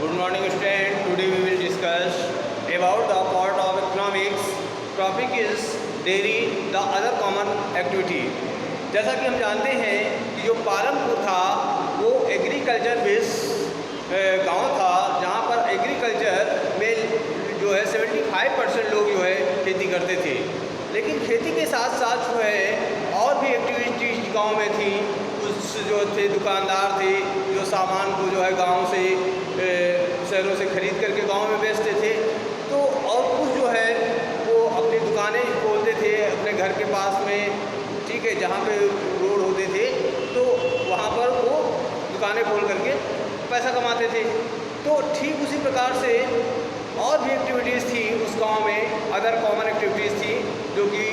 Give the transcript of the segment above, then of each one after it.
Good morning student. Today we will discuss about the part of economics. Topic is dairy, the other common activity. जैसा कि हम जानते हैं कि जो पालमपुर था वो एग्रीकल्चर बेस गांव था, जहां पर एग्रीकल्चर में जो है 75% लोग जो है खेती करते थे। लेकिन खेती के साथ साथ जो है और भी एक्टिविटीज गांव में थी। कुछ जो थे दुकानदार थे जो सामान को जो है गांव से शहरों से ख़रीद करके गांव में बेचते थे। तो और कुछ जो है वो अपनी दुकानें खोलते थे अपने घर के पास में, ठीक है, जहाँ पे रोड होते थे तो वहाँ पर वो दुकानें खोल करके पैसा कमाते थे। तो ठीक उसी प्रकार से और भी एक्टिविटीज़ थी उस गांव में, अदर कॉमन एक्टिविटीज़ थी, जो कि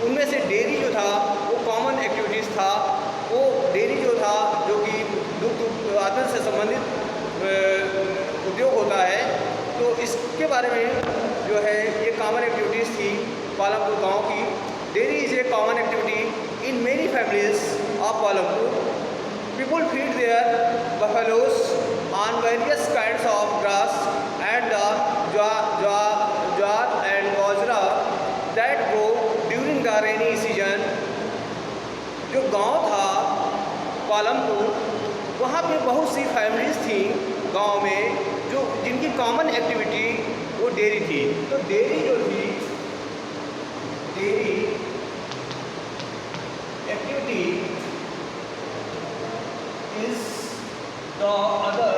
उनमें से डेयरी जो था वो कॉमन एक्टिविटीज़ था। वो डेयरी जो था जो कि दुग्ध उत्पादन से संबंधित उद्योग होता है, तो इसके बारे में जो है ये कॉमन एक्टिविटीज़ थी पालमपुर गांव की। Dairy is a common activity in many families of Palampur. People feed their buffaloes on various kinds of grass and jowar and bajra that grow during the rainy season. जो गांव था पालमपुर, वहाँ पे बहुत सी फैमिलीज थी गांव में जो जिनकी कॉमन एक्टिविटी वो डेयरी थी। तो डेयरी जो थी, dairy activity is the other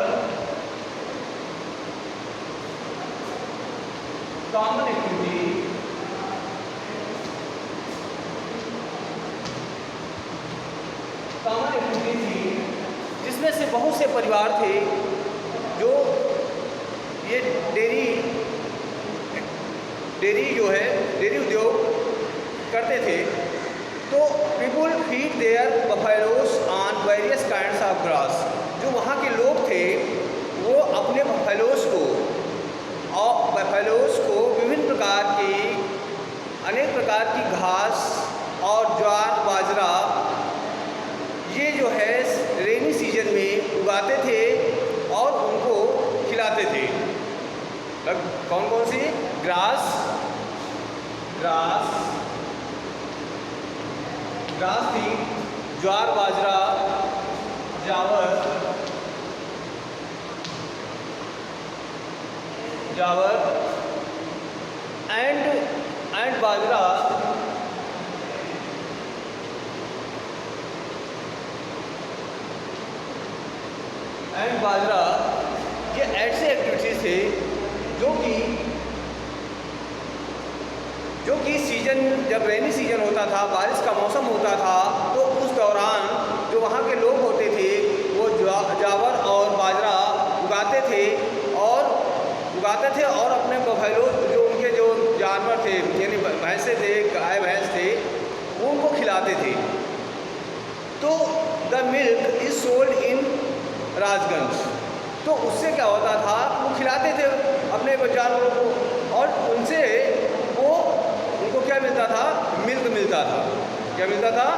common activity थी जिसमें से बहुत से परिवार थे जो ये डेयरी जो है डेयरी उद्योग करते थे। तो people feed there buffaloes on various kinds of grass. जो वहाँ के लोग थे वो अपने बफेलोस को विभिन्न प्रकार की अनेक प्रकार की घास और ज्वार बाजरा ये जो है रेनी सीजन में उगाते थे और उनको खिलाते थे। कौन कौन सी? ग्रास थी, ज्वार बाजरा, जावर एंड बाजरा ये ऐसे एक्टिविटीज थे जो कि सीजन जब रेनी सीजन होता था, बारिश का मौसम होता था, तो उस दौरान जो वहाँ के लोग होते थे वो जावर और बाजरा उगाते थे और अपने बफेलो जो उनके जो जानवर थे यानी भैंसे थे, गाय भैंस थे, वो उनको खिलाते थे। तो the milk is sold in Rajganj. तो उससे क्या होता था, वो खिलाते थे अपने जानवरों को और उनसे उनको क्या मिलता था? मिल्क मिलता था। क्या मिलता था?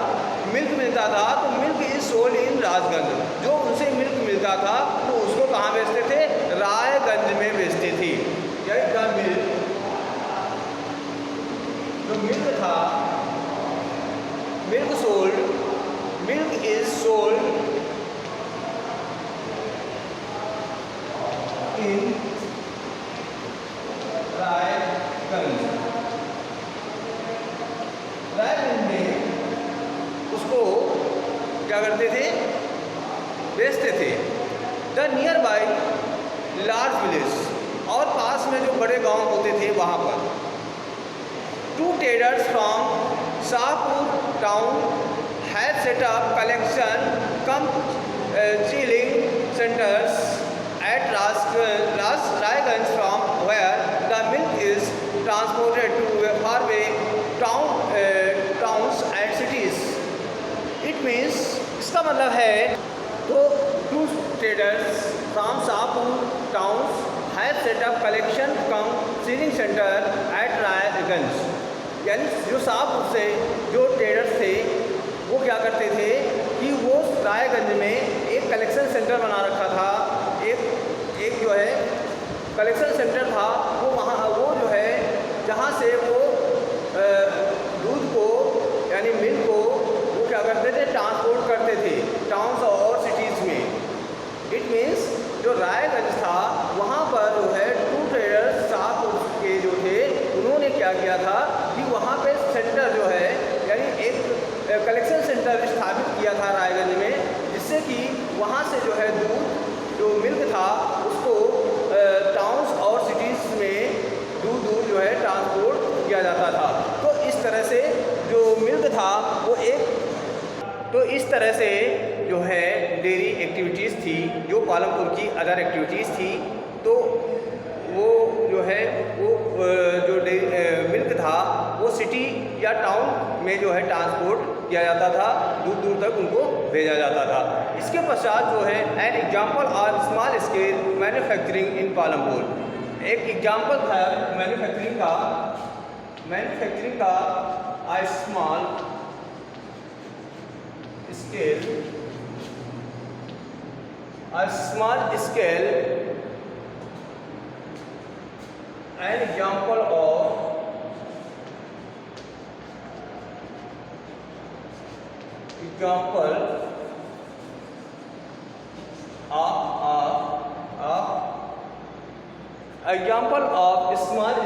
मिल्क मिलता था। तो milk is sold in Rajganj. जो उनसे मिल्क मिलता था तो उसको कहाँ बेचते थे? रायगंज में बेचते थे। जो मिल्क था, milk is sold in Raiganj में उसको क्या करते थे? बेचते थे। The near by large village, और पास में जो बड़े गांव होते थे वहाँ पर two traders from Shahpur town have set up collection cum chilling centres at Raiganj, from where the milk is transported to faraway towns and cities. It means, इसका मतलब है तो two traders from Shahpur towns have set up collection cum sealing center at Raiganj. यानी जो शाहपुर से जो traders थे वो क्या करते थे कि वो रायगंज में एक कलेक्शन सेंटर बना रखा था, एक जो है कलेक्शन सेंटर था वो वहाँ वो जो है जहाँ से वो दूध को यानी मिल्क को वो क्या करते थे, ट्रांसपोर्ट करते थे टाउन्स और सिटीज़ में। इट मीन्स जो रायगंज था वहाँ पर जो है टू ट्रेडर्स सात के जो थे उन्होंने क्या किया था कि वहाँ पे सेंटर जो है यानी एक कलेक्शन सेंटर स्थापित किया था रायगंज में, जिससे कि वहाँ से जो है दूध जो मिल्क था उसको टाउन्स और सिटीज़ में दूध जो है ट्रांसपोर्ट किया जाता था। तो इस तरह से जो मिल्क था वो इस तरह से जो है डेयरी एक्टिविटीज़ थी जो पालमपुर की अदर एक्टिविटीज़ थी। तो वो जो है वो जो मिल्क था वो सिटी या टाउन में जो है ट्रांसपोर्ट किया जाता था, दूर दूर तक उनको भेजा जाता था। इसके पश्चात जो है an example of small scale manufacturing इन पालमपुर, एक एग्जाम्पल था मैन्युफैक्चरिंग का आ small scale an example of small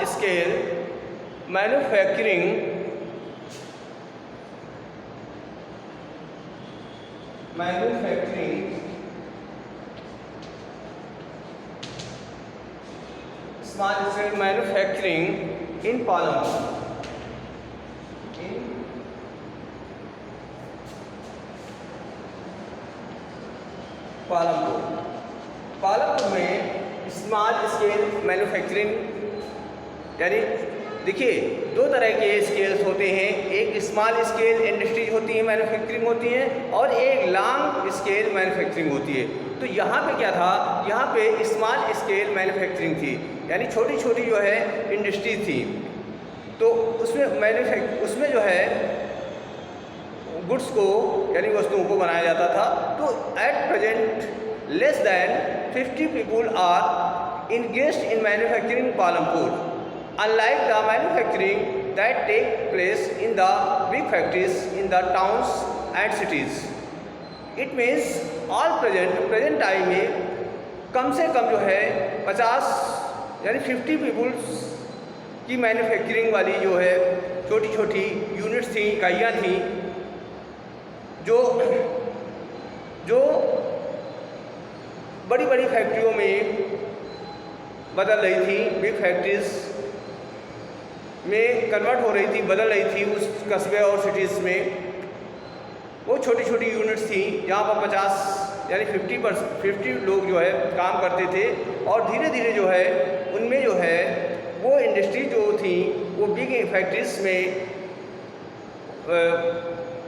scale manufacturing small scale manufacturing in Palanpur. Palampur में स्मॉल स्केल मैन्युफैक्चरिंग यानी देखिए दो तरह के स्केल्स होते हैं, एक स्मॉल स्केल इंडस्ट्रीज होती है, मैन्युफैक्चरिंग होती है, और एक लॉन्ग स्केल मैन्युफैक्चरिंग होती है। तो यहाँ पे क्या था, यहाँ पे स्मॉल स्केल मैन्युफैक्चरिंग थी यानी छोटी छोटी जो है इंडस्ट्रीज थी। तो उसमें जो है गुड्स को यानी वस्तुओं को बनाया जाता था। तो at present less than 50 people are engaged in manufacturing Palampur, unlike the manufacturing that take place in the big factories in the towns and cities. It means all present time में कम से कम जो है 50 यानी 50 पीपल्स की मैन्युफैक्चरिंग वाली जो है छोटी छोटी यूनिट्स थी, इकाइयाँ थी जो बड़ी बड़ी फैक्ट्रियों में बदल रही थी, बिग फैक्ट्रीज में कन्वर्ट हो रही थी, बदल रही थी उस कस्बे और सिटीज़ में। वो छोटी छोटी यूनिट्स थी जहाँ पर 50 यानी 50 लोग जो है काम करते थे, और धीरे धीरे जो है उनमें जो है वो इंडस्ट्री जो थी वो बिग फैक्ट्रीज में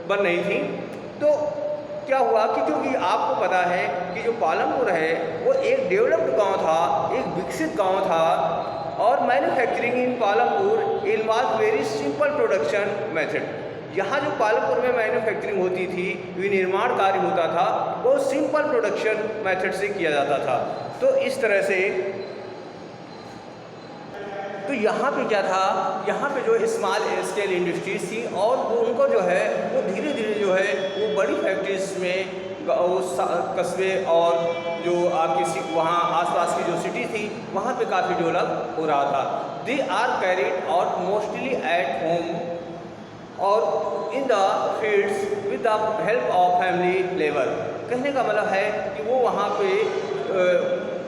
बन रही थी। तो क्या हुआ कि क्योंकि आपको पता है कि जो पालमपुर है वो एक डेवलप्ड गांव था, एक विकसित गांव था, और मैन्युफैक्चरिंग इन Palampur involve very simple production method. यहाँ जो पालमपुर में मैन्युफैक्चरिंग होती थी, विनिर्माण कार्य होता था, वो सिंपल प्रोडक्शन मेथड से किया जाता था। तो इस तरह से तो यहाँ पे क्या था, यहाँ पे जो स्मॉल स्केल इंडस्ट्रीज थी और वो उनको जो है वो धीरे धीरे जो है वो बड़ी फैक्ट्रीज में कस्बे और जो आपकी वहाँ आसपास की जो सिटी थी वहाँ पे काफ़ी डेवलप हो रहा था। They are carried out mostly at home और in the fields with the help of family labour. कहने का मतलब है कि वो वहाँ पे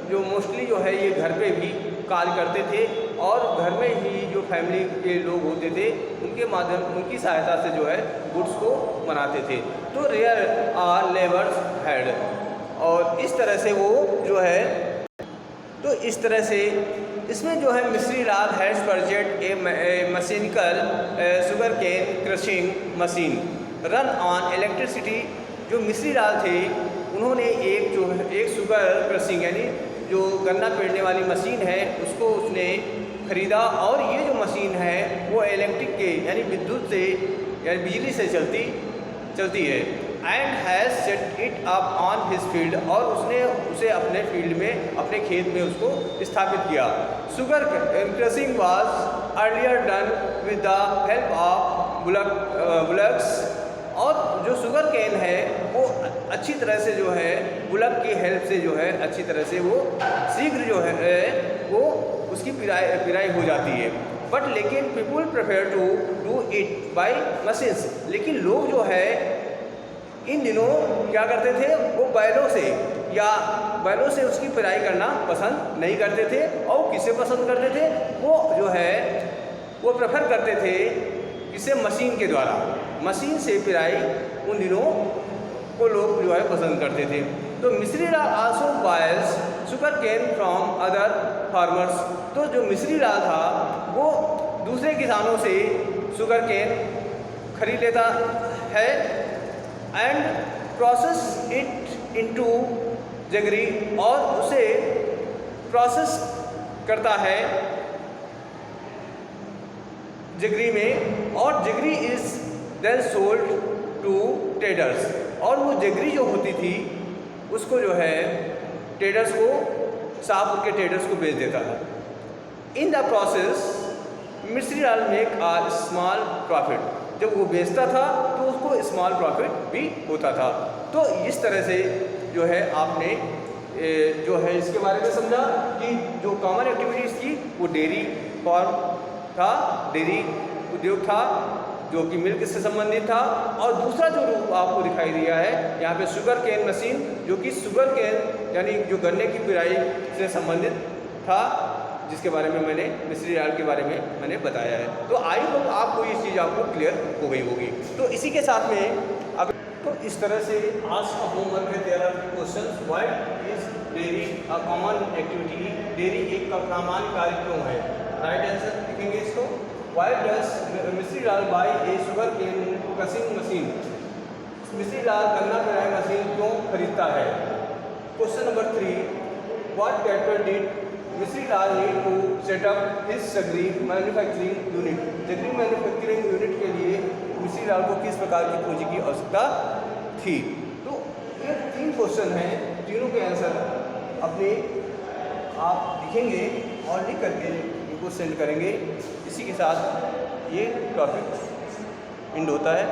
जो मोस्टली जो है ये घर पे भी कार्य करते थे और घर में ही जो फैमिली के लोग होते थे उनकी सहायता से जो है गुड्स को बनाते थे। तो रेयर आर लेबर्स हेड, और इस तरह से वो जो है तो इस तरह से इसमें जो है Misri Lal has purchased a mechanical sugar cane crushing machine run on electricity. जो मिस्री लाल थे उन्होंने एक शुगर क्रशिंग यानी जो गन्ना पेड़ने वाली मशीन है उसको उसने ख़रीदा, और ये जो मशीन है वो इलेक्ट्रिक के यानी विद्युत से यानी बिजली से चलती है। And has set it up on his field, और उसने उसे अपने फील्ड में, अपने खेत में उसको स्थापित किया। Sugar crushing was earlier done with the help of bullocks, और जो शुगर केन है वो अच्छी तरह से जो है बुलक की हेल्प से जो है अच्छी तरह से वो शीघ्र जो है वो उसकी पिराई हो जाती है। बट लेकिन people prefer to do it by machines, लेकिन लोग जो है इन दिनों क्या करते थे, वो बैलों से उसकी पिराई करना पसंद नहीं करते थे। और किसे पसंद करते थे, वो जो है वो प्रेफर करते थे किसे, मशीन के द्वारा, मशीन से पिराई उन दिनों को लोग जो है पसंद करते थे। तो Misri Lal also buys sugar cane from other farmers, तो जो मिस्री लाल था वो दूसरे किसानों से शुगर केन खरीद लेता है and process it into jaggery, और उसे प्रोसेस करता है जगरी में, और jaggery is then sold to traders, और वो जगरी जो होती थी उसको जो है ट्रेडर्स को, शाहपुर के ट्रेडर्स को बेच देता था। इन द प्रोसेस मिस्री लाल मेक आ स्मॉल प्रॉफिट, जब वो बेचता था तो उसको स्मॉल प्रॉफिट भी होता था। तो इस तरह से जो है आपने जो है इसके बारे में समझा कि जो कॉमन एक्टिविटीज़ थी वो डेयरी फार्म था, डेयरी उद्योग था जो कि मिल्क से संबंधित था, और दूसरा जो रूप आपको दिखाई दिया है यहाँ पे शुगर केन मशीन, जो कि शुगर केन यानी जो गन्ने की पिराई से संबंधित था, जिसके बारे में मैंने मिस्री लाल के बारे में मैंने बताया है। तो आई होप आपको ये चीज़ आपको क्लियर हो गई होगी। तो इसी के साथ में अब तो इस तरह से आज का होमवर्क है 13 question. What is dairy a common activity, dairy एक सामान्य कार्य क्यों है। राइट आंसर लिखेंगे इसको। Why does Misri Lal buy a sugar cane crushing machine, Misri Lal गन्ना पिराई मशीन क्यों खरीदता है। Question number 3, what character did Misri Lal need to set up his jaggery manufacturing unit, jaggery manufacturing unit के लिए मिस्री लाल को किस प्रकार की पूंजी की आवश्यकता थी। तो ये 3 क्वेश्चन हैं, तीनों के आंसर अपने आप लिखेंगे और लिख करके इनको सेंड करेंगे। इसी के साथ ये टॉपिक एंड होता है।